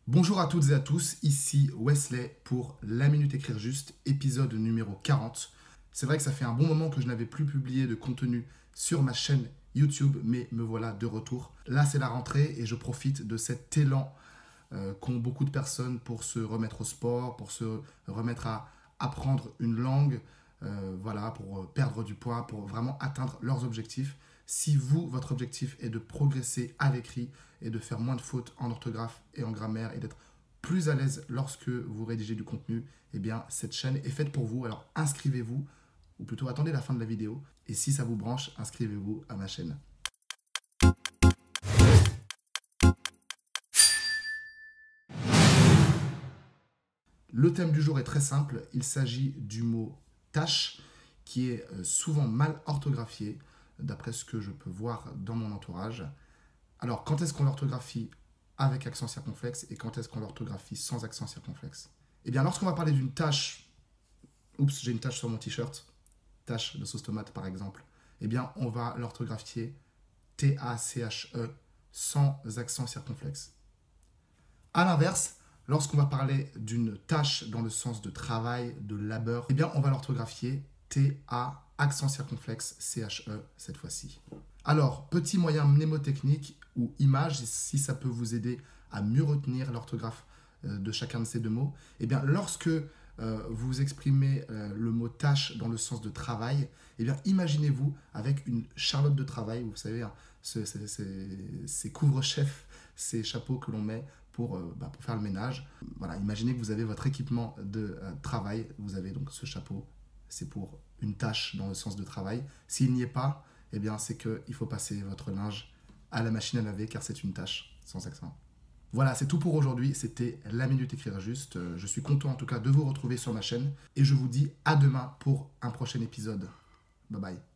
Bonjour à toutes et à tous, ici Wesley pour La Minute Écrire Juste, épisode numéro 40. C'est vrai que ça fait un bon moment que je n'avais plus publié de contenu sur ma chaîne YouTube, mais me voilà de retour. Là, c'est la rentrée et je profite de cet élan qu'ont beaucoup de personnes pour se remettre au sport, pour se remettre à apprendre une langue, voilà, pour perdre du poids, pour vraiment atteindre leurs objectifs. Si vous, votre objectif est de progresser à l'écrit et de faire moins de fautes en orthographe et en grammaire et d'être plus à l'aise lorsque vous rédigez du contenu, eh bien cette chaîne est faite pour vous. Alors inscrivez-vous, ou plutôt attendez la fin de la vidéo, et si ça vous branche, inscrivez-vous à ma chaîne. Le thème du jour est très simple, il s'agit du mot tâche qui est souvent mal orthographié, d'après ce que je peux voir dans mon entourage. Alors, quand est-ce qu'on l'orthographie avec accent circonflexe et quand est-ce qu'on l'orthographie sans accent circonflexe? Eh bien, lorsqu'on va parler d'une tâche, oups, j'ai une tâche sur mon t-shirt, tâche de sauce tomate par exemple, eh bien, on va l'orthographier T-A-C-H-E sans accent circonflexe. A l'inverse, lorsqu'on va parler d'une tâche dans le sens de travail, de labeur, eh bien, on va l'orthographier T-A, accent circonflexe, C-H-E cette fois-ci. Alors, petit moyen mnémotechnique ou image, si ça peut vous aider à mieux retenir l'orthographe de chacun de ces deux mots, eh bien, lorsque vous exprimez le mot tâche dans le sens de travail, eh bien, imaginez-vous avec une charlotte de travail, vous savez, hein, ces couvre-chefs, ces chapeaux que l'on met pour faire le ménage. Voilà, imaginez que vous avez votre équipement de travail, vous avez donc ce chapeau, c'est pour une tâche dans le sens de travail. S'il n'y est pas, eh bien, c'est qu'il faut passer votre linge à la machine à laver car c'est une tâche sans accent. Voilà, c'est tout pour aujourd'hui. C'était La Minute Écrire Juste. Je suis content en tout cas de vous retrouver sur ma chaîne et je vous dis à demain pour un prochain épisode. Bye bye.